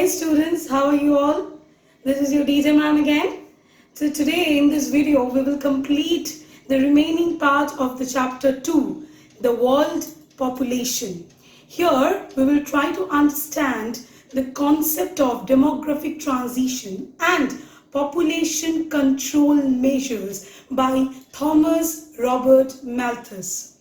students, how are you all? This is your DJ ma'am again. So today in this video we will complete the remaining part of the chapter 2, the world population. Here we will try to understand the concept of demographic transition and population control measures by Thomas Robert Malthus.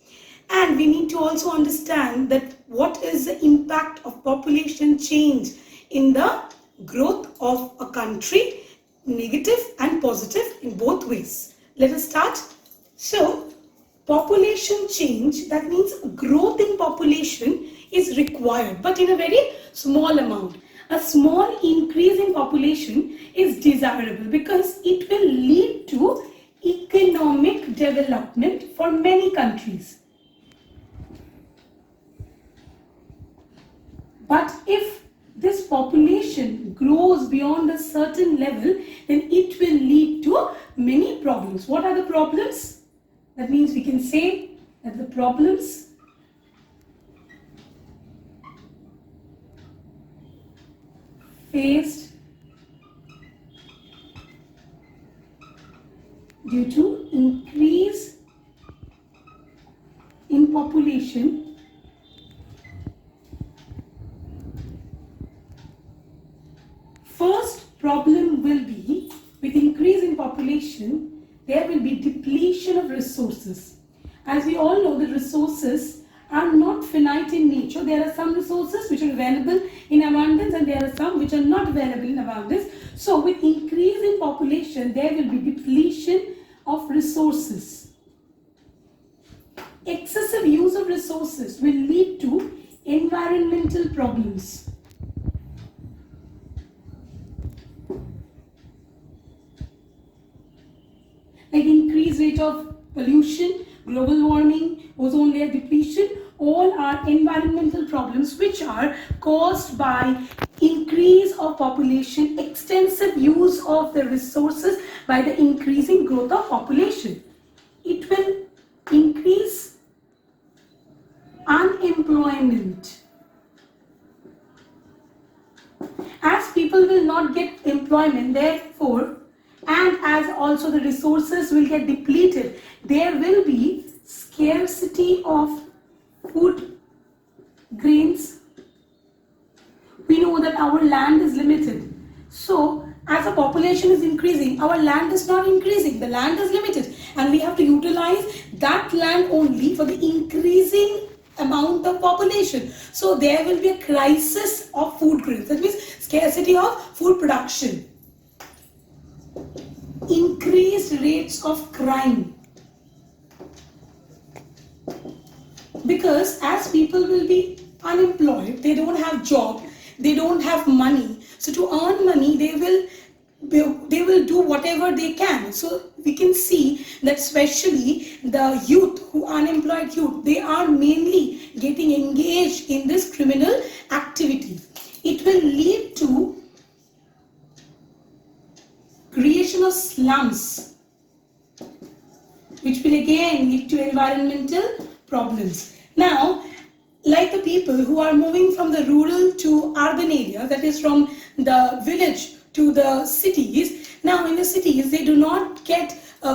And we need to also understand that what is the impact of population change in the growth of a country, negative and positive in both ways. Let us start. So, population change, that means growth in population is required, but in a very small amount. A small increase in population is desirable because it will lead to economic development for many countries. But if this population grows beyond a certain level, then it will lead to many problems. What are the problems? That means we can say that the problems faced due to increase in population first problem will be, with increase in population, there will be depletion of resources. As we all know, the resources are not finite in nature. There are some resources which are available in abundance and there are some which are not available in abundance. So with increase in population, there will be depletion of resources. Excessive use of resources will lead to environmental problems. Like increased rate of pollution, global warming, ozone layer depletion, all are environmental problems which are caused by increase of population, extensive use of the resources by the increasing growth of population. It will increase unemployment. As people will not get employment, therefore, and as also the resources will get depleted, there will be scarcity of food grains. We know that our land is limited. So, as the population is increasing, our land is not increasing. The land is limited and we have to utilize that land only for the increasing amount of population. So, there will be a crisis of food grains. That means scarcity of food production. Increased rates of crime, because as people will be unemployed, they don't have job, they don't have money, so to earn money they will do whatever they can. So we can see that especially the youth, who unemployed youth, they are mainly getting engaged in this criminal activity. It will lead to creation of slums, which will again lead to environmental problems. Now, like the people who are moving from the rural to urban area, that is from the village to the cities, now in the cities they do not get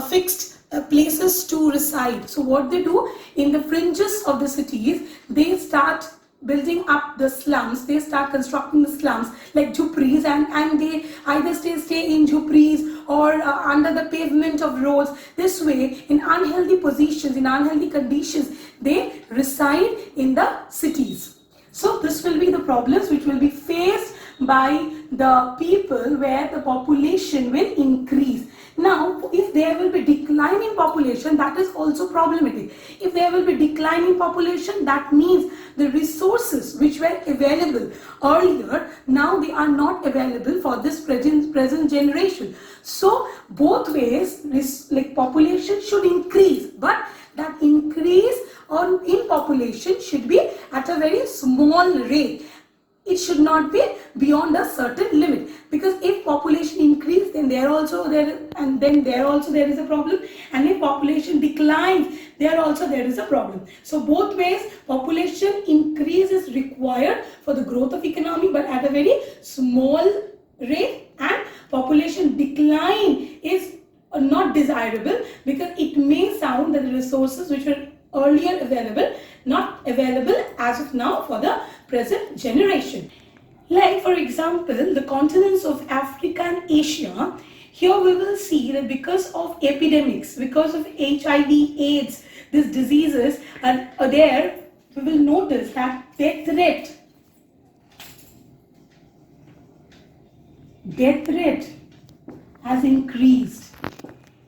fixed places to reside. So what they do, in the fringes of the cities, they start building up the slums, they start constructing the slums like jhupris, and they either stay in jhupris or under the pavement of roads. This way, in unhealthy positions, in unhealthy conditions, they reside in the cities. So this will be the problems which will be faced by the people where the population will increase. Now, if there will be decline in population, that is also problematic. If there will be decline in population, that means the resources which were available earlier, now they are not available for this present generation. So, both ways, like population should increase, but that increase in population should be at a very small rate. it should not be beyond a certain limit, because if population increase, then there is a problem, and if population declines, there is a problem. So both ways, population increase is required for the growth of economy, but at a very small rate, and population decline is not desirable, because it may sound that the resources which were earlier available not available as of now for the present generation. Like for example, the continents of Africa and Asia, here we will see that because of epidemics, because of HIV, AIDS, these diseases are there, we will notice that death rate has increased.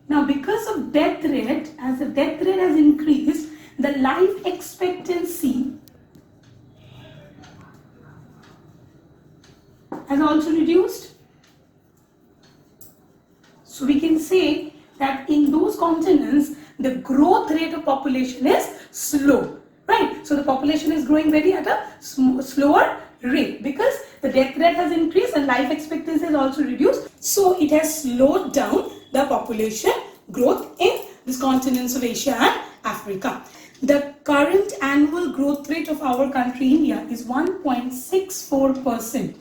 Now because of death rate, as the death rate has increased, the life expectancy has also reduced. So we can say that in those continents, the growth rate of population is slow, right? So the population is growing very at a slower rate, because the death rate has increased and life expectancy has also reduced. So it has slowed down the population growth in these continents of Asia and Africa. The current annual growth rate of our country, India, is 1.64%.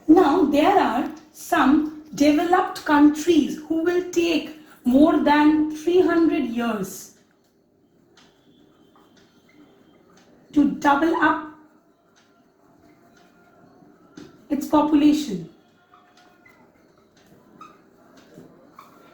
Now, there are some developed countries who will take more than 300 years to double up its population.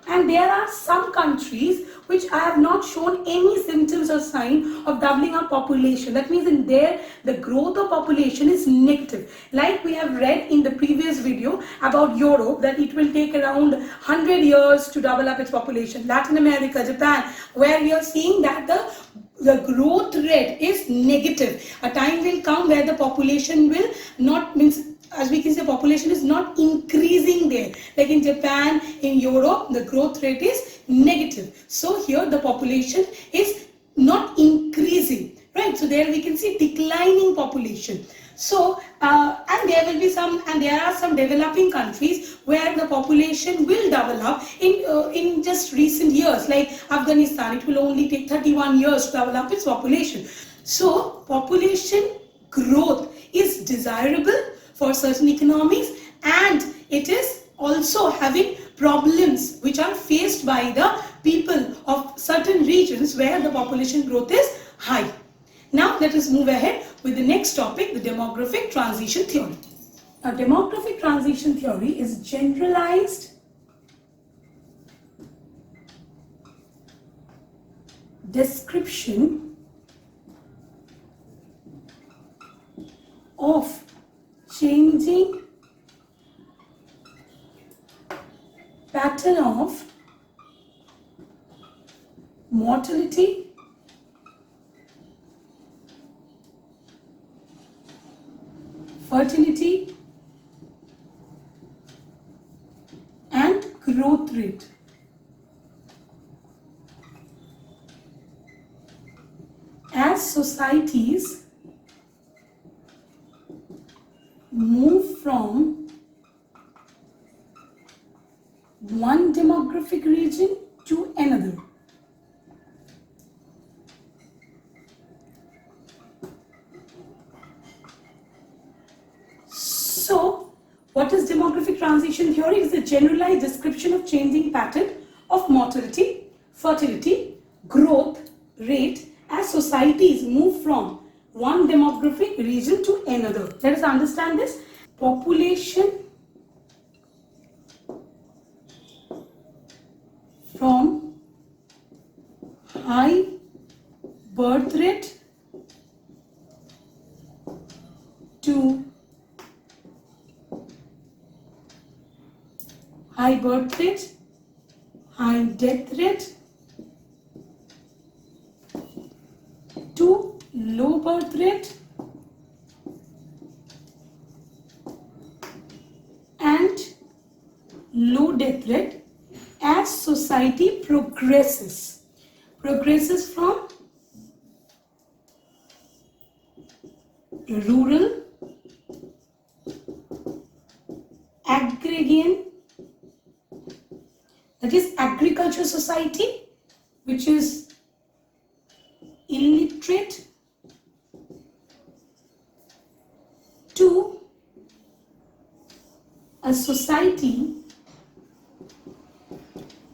And there are some countries which I have not shown any symptoms or sign of doubling up population. That means in there, the growth of population is negative. Like we have read in the previous video about Europe, that it will take around 100 years to double up its population. Latin America, Japan, where we are seeing that the growth rate is negative. A time will come where the population will not, as we can say, population is not increasing there. Like in Japan, in Europe, the growth rate is negative. So here the population is not increasing, right? So there we can see declining population. So and there are some developing countries where the population will double up in just recent years, like Afghanistan. It will only take 31 years to double up its population. So population growth is desirable for certain economies, and it is also having problems which are faced by the people of certain regions where the population growth is high. Now let us move ahead with the next topic, the demographic transition theory. Now, demographic transition theory is generalized description of changing pattern of mortality, fertility, and growth rate. As societies move from one demographic region to another. So, what is demographic transition theory? It is a generalized description of changing pattern of mortality, fertility, growth rate as societies move from one demographic region to another. Let us understand this. Population from high birth rate to high birth rate, high death rate, to low birth rate and low death rate as society progresses from rural agrarian, that is agriculture society, which is illiterate, to a society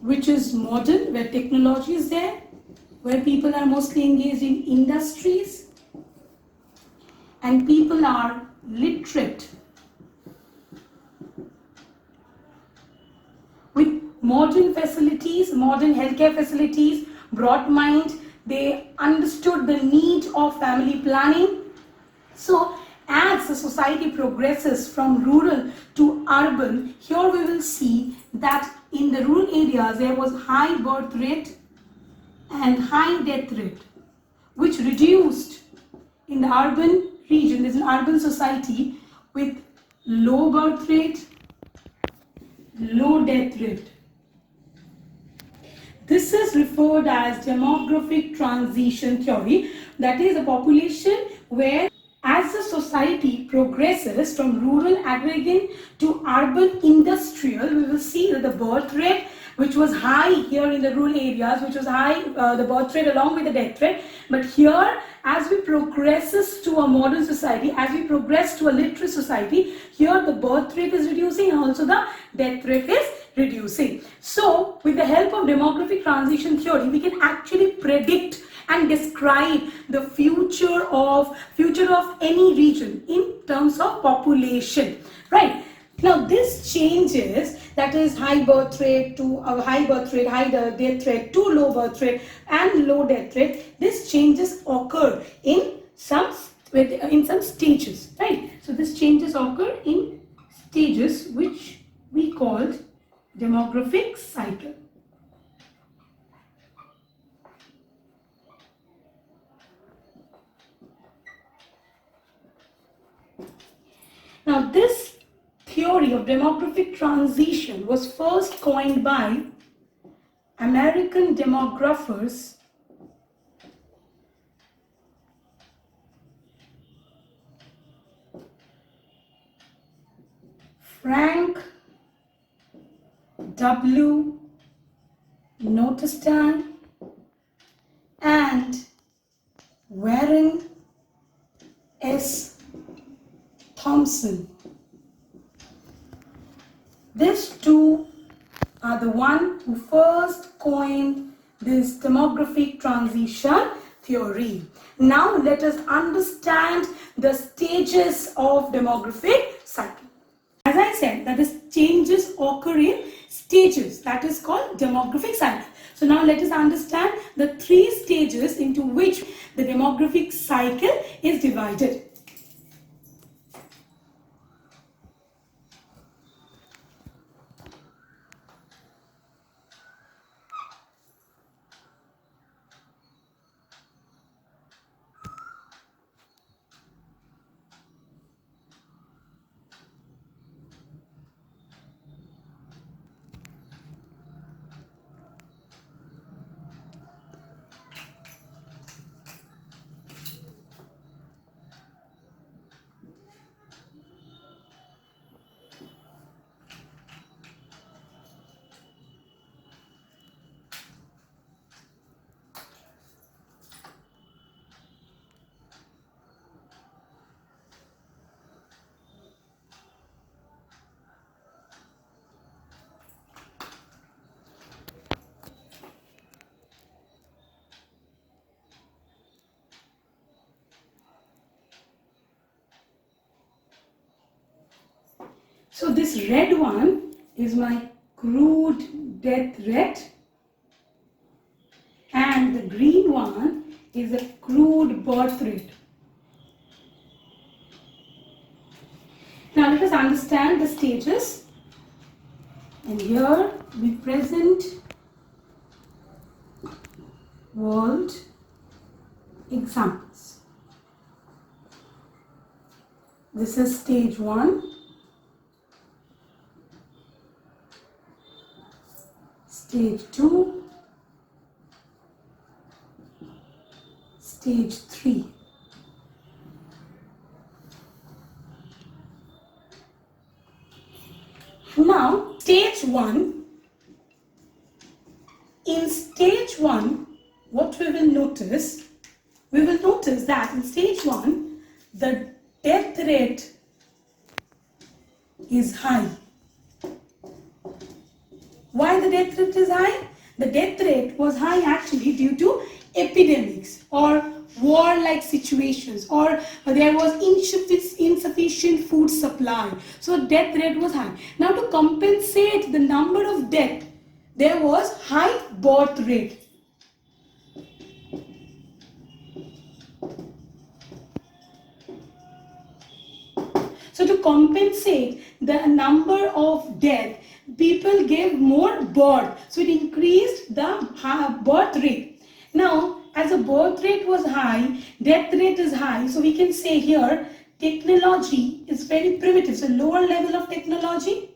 which is modern, where technology is there, where people are mostly engaged in industries and people are literate, with modern facilities, modern healthcare facilities, broad mind. They understood the need of family planning. So as the society progresses from rural to urban, here we will see that in the rural areas there was high birth rate and high death rate, which reduced in the urban region. There's an urban society with low birth rate, low death rate. This is referred as demographic transition theory. That is a population where, as the society progresses from rural agrarian to urban industrial, we will see that the birth rate, which was high here in the rural areas, which was high, the birth rate along with the death rate. But here, as we progresses to a modern society, as we progress to a literate society, here the birth rate is reducing and also the death rate is reducing. So, with the help of demographic transition theory, we can actually predict and describe the future of any region in terms of population, right? Now this changes, that is high birth rate to high death rate to low birth rate and low death rate. These changes occur in some stages, right? So these changes occur in stages which we called demographic cycle. Now this theory of demographic transition was first coined by American demographers Frank W. Notestein and Warren S. Thompson. These two are the one who first coined this demographic transition theory. Now let us understand the stages of demographic cycle. As I said, that the changes occur in stages, that is called demographic cycle. So now let us understand the three stages into which the demographic cycle is divided. So this red one is my crude death rate and the green one is the crude birth rate. Now let us understand the stages, and here we present world examples. This is stage 1. Stage 2, stage 3. Now, stage 1. In stage 1, what we will notice that in stage 1, the death rate is high. Why the death rate is high? The death rate was high actually due to epidemics or war-like situations, or there was insufficient food supply. So death rate was high. Now to compensate the number of death, there was high birth rate. So to compensate the number of death, people gave more birth. So it increased the birth rate. Now, as the birth rate was high, death rate is high. So we can say here, technology is very primitive. So lower level of technology.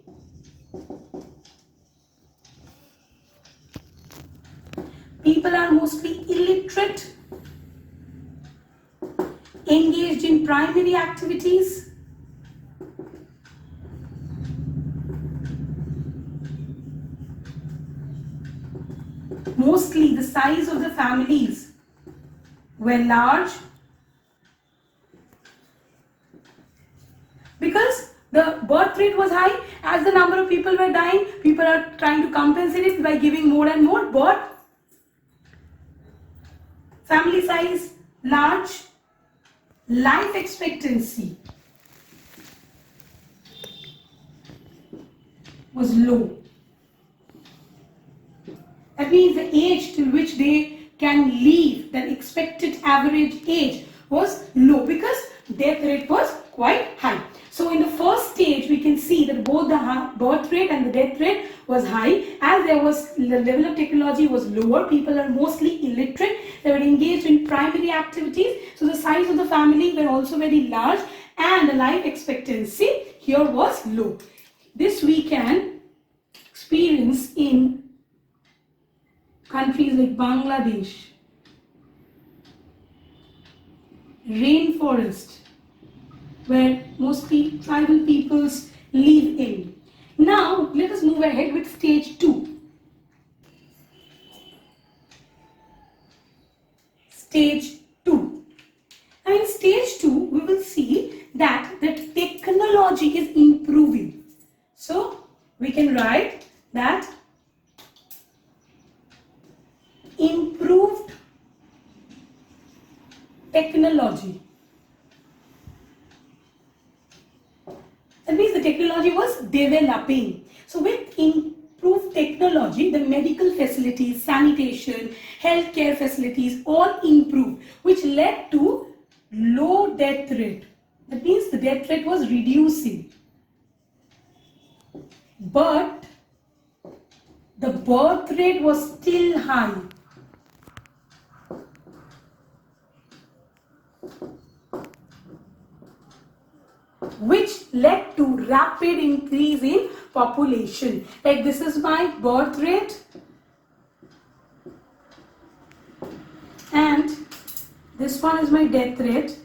People are mostly illiterate, engaged in primary activities. Mostly the size of the families were large because the birth rate was high. As the number of people were dying, people are trying to compensate it by giving more and more birth. Family size large. Life expectancy was low. That means the age till which they can live, the expected average age was low because death rate was quite high. So in the first stage, we can see that both the birth rate and the death rate was high. As there was, the level of technology was lower, people are mostly illiterate, they were engaged in primary activities. So the size of the family were also very large and the life expectancy here was low. This we can experience in countries like Bangladesh, rainforest, where mostly tribal peoples live in. Now, let us move ahead with stage 2. Stage 2. And in stage 2, we will see that the technology is improving. So, we can write that improved technology. That means the technology was developing. So with improved technology, the medical facilities, sanitation, healthcare facilities all improved, which led to low death rate. That means the death rate was reducing. But the birth rate was still high. Which led to rapid increase in population. Like this is my birth rate and this one is my death rate.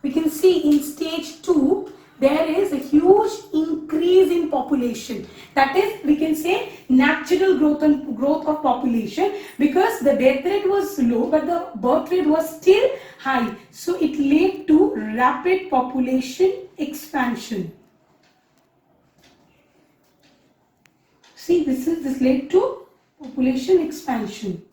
We can see in stage 2 there is a huge increase in population. That is, we can say natural growth of population, because the death rate was low but the birth rate was still high. So it led to rapid population expansion. See, this led to population expansion.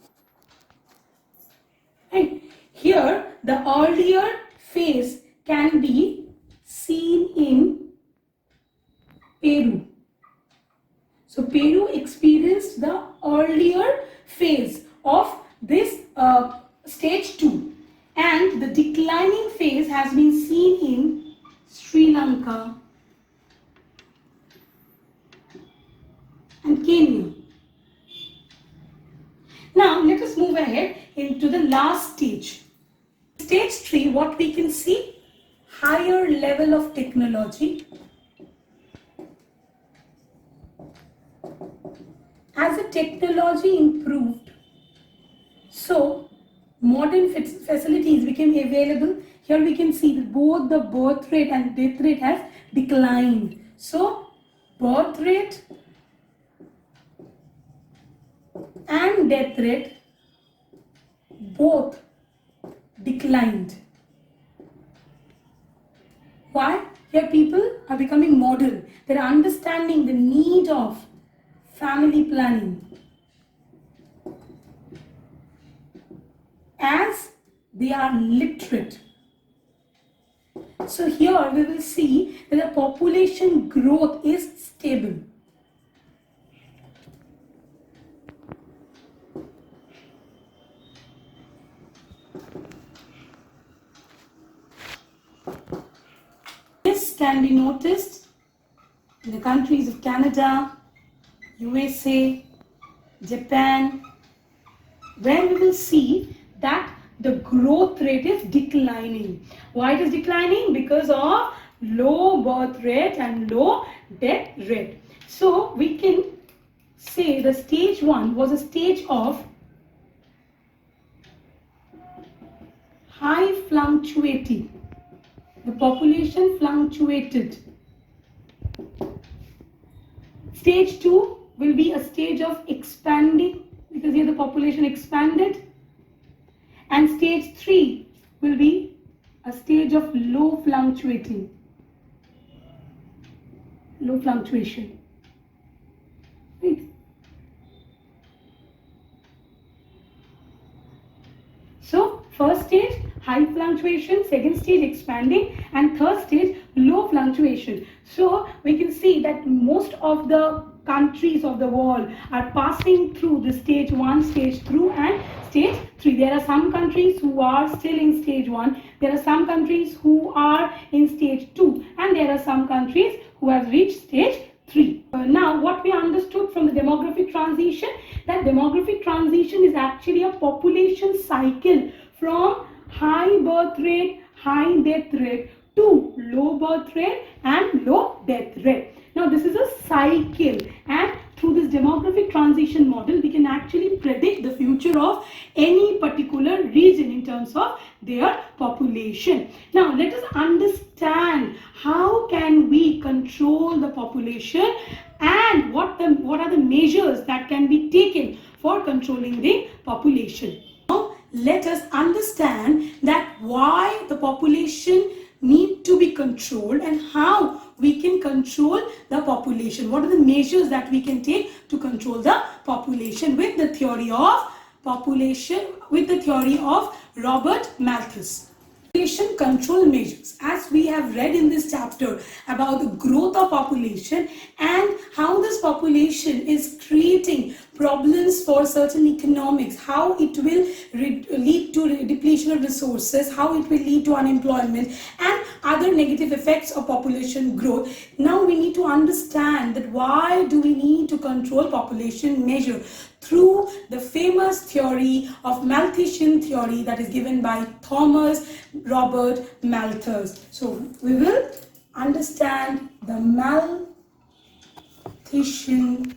And here the earlier phase can be seen in Peru. So Peru experienced the earlier phase of this stage 2, and the declining phase has been seen in Sri Lanka and Kenya. Now let us move ahead into the last stage. Stage 3, what we can see? Higher level of technology. As the technology improved, so modern facilities became available. Here we can see that both the birth rate and death rate has declined. So birth rate and death rate both declined. Why? Here people are becoming modern. They're understanding the need of family planning as they are literate. So here we will see that the population growth is stable. This can be noticed in the countries of Canada, USA, Japan, where we will see that the growth rate is declining. Why it is declining? Because of low birth rate and low death rate. So we can say the stage 1 was a stage of high fluctuating. The population fluctuated. Stage 2 will be a stage of expanding, because here the population expanded. And stage 3 will be a stage of low fluctuating. Low fluctuation. Right. So first stage high fluctuation, second stage expanding, and third stage low fluctuation. So we can see that most of the countries of the world are passing through the stage 1, stage 2 and stage 3. There are some countries who are still in stage 1, there are some countries who are in stage 2, and there are some countries who have reached stage 3. Now what we understood from the demographic transition, that demographic transition is actually a population cycle from high birth rate, high death rate to low birth rate and low death rate. Now this is a cycle, and through this demographic transition model we can actually predict the future of any particular region in terms of their population. Now let us understand how can we control the population and what are the measures that can be taken for controlling the population. Now let us understand that why the population need to be controlled and how we can control the population. What are the measures that we can take to control the population with the theory of Robert Malthus. Population control measures, as we have read in this chapter about the growth of population and how this population is creating problems for certain economics, how it will lead to depletion of resources, how it will lead to unemployment and other negative effects of population growth. Now we need to understand that why do we need to control population measure through the famous theory of Malthusian theory that is given by Thomas Robert Malthus. So we will understand the Malthusian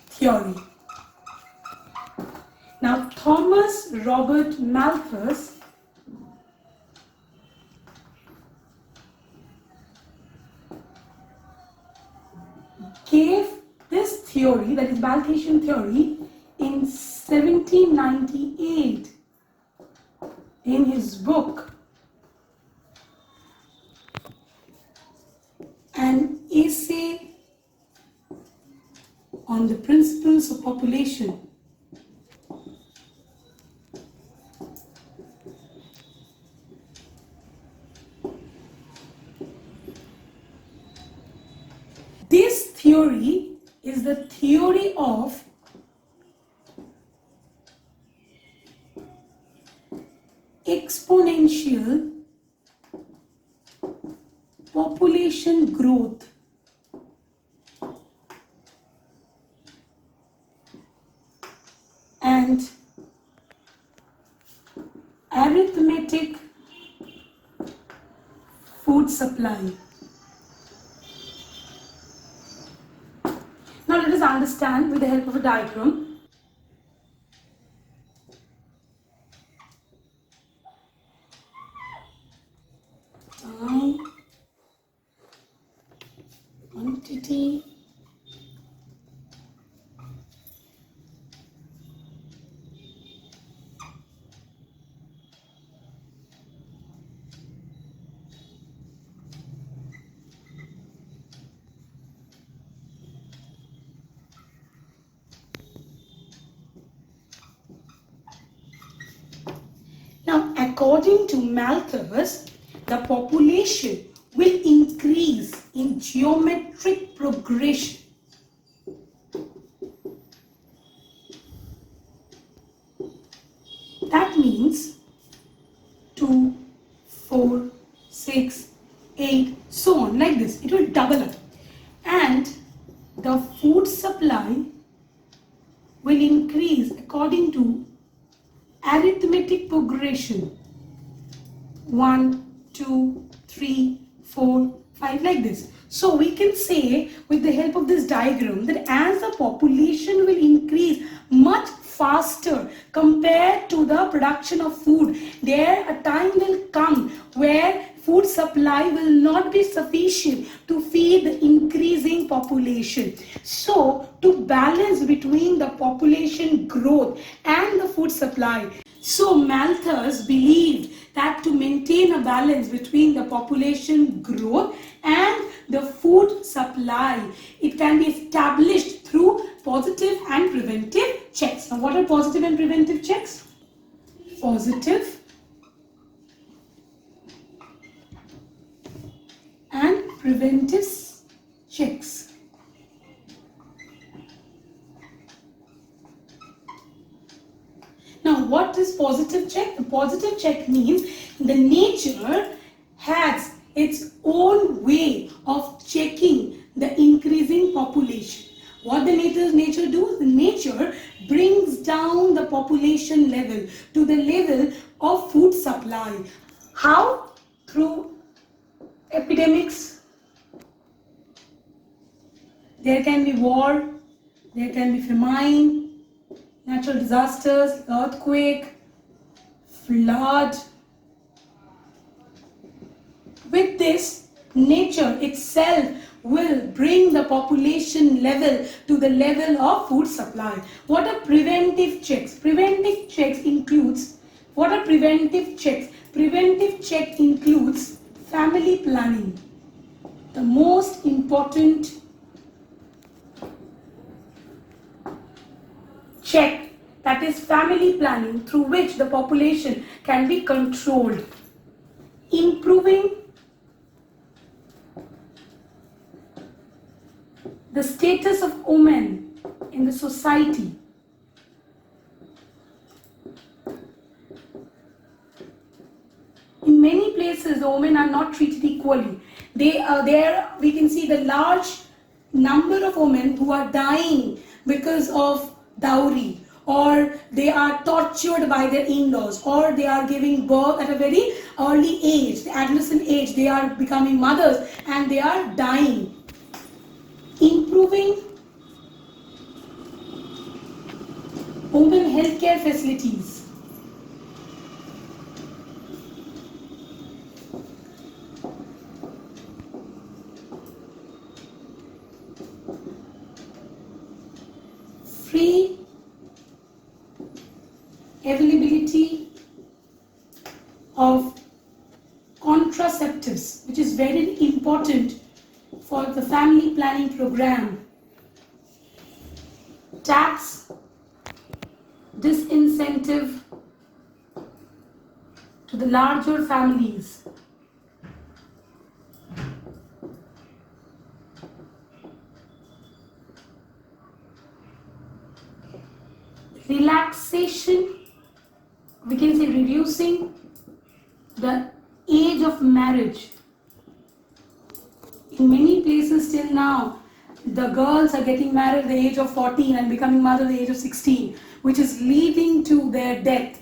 theory. Now Thomas Robert Malthus gave this theory, that is Malthusian theory, in 1798 in his book An Essay on the Principles of Population. This theory is the theory of exponential population growth and arithmetic food supply. Now let us understand with the help of a diagram. quantity Now, according to Malthus, the population will increase in geometric progression. That means 2, 4, 6, 8, so on, like this. It will double up. And the food supply will increase according to arithmetic progression. 1, 2, 3, 4, 5, like this. So we can say with the help of this diagram that as the population will increase much faster compared to the production of food, there a time will come where food supply will not be sufficient to feed the increasing population. So to balance between the population growth and the food supply, so Malthus believed that to maintain a balance between the population growth and the food supply, it can be established through positive and preventive checks. Now, what are positive and preventive checks? Positive and preventive checks. Now, what is positive check? The positive check means the nature has its own way of checking the increasing population. What the nature does? The nature brings down the population level to the level of food supply. How? Through epidemics. There can be war, there can be famine, natural disasters, earthquake, flood. With this, nature itself will bring the population level to the level of food supply. What are preventive checks? Preventive checks includes, what are preventive checks? Preventive check includes family planning. The most important check, that is family planning, through which the population can be controlled. Improving the status of women in the society. In many places, the women are not treated equally. There we can see the large number of women who are dying because of dowry, or they are tortured by their in-laws, or they are giving birth at a very early age, the adolescent age, they are becoming mothers and they are dying. Improving women healthcare facilities. Free availability of contraceptives, which is very important for the family planning program. Tax disincentive to the larger families. Relaxation, we can say reducing the age of marriage. In many places till now, the girls are getting married at the age of 14 and becoming mother at the age of 16, which is leading to their death.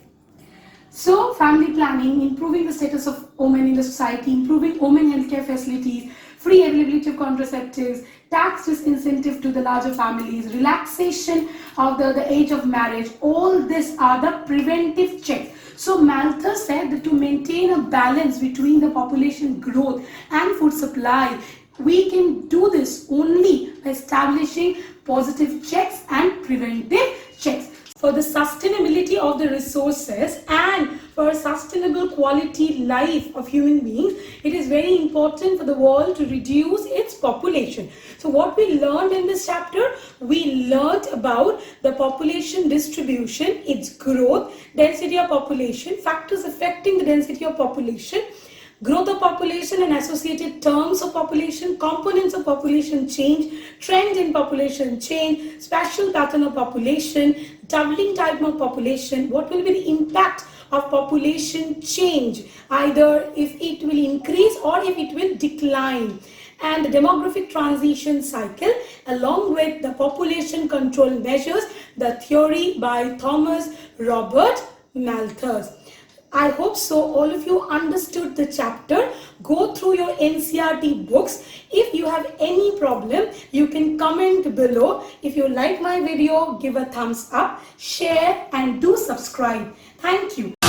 So, family planning, improving the status of women in the society, improving women healthcare facilities, free availability of contraceptives, tax disincentive to the larger families, relaxation of the age of marriage, all these are the preventive checks. So Malthus said that to maintain a balance between the population growth and food supply, we can do this only by establishing positive checks and preventive checks. For the sustainability of the resources and for sustainable quality life of human beings, it is very important for the world to reduce its population. So what we learned in this chapter, we learned about the population distribution, its growth, density of population, factors affecting the density of population, growth of population and associated terms of population, components of population change, trend in population change, spatial pattern of population, doubling type of population, what will be the impact of population change, either if it will increase or if it will decline, and the demographic transition cycle along with the population control measures, the theory by Thomas Robert Malthus. I hope so all of you understood the chapter. Go through your NCERT books. If you have any problem, you can comment below. If you like my video, give a thumbs up, share and do subscribe. Thank you.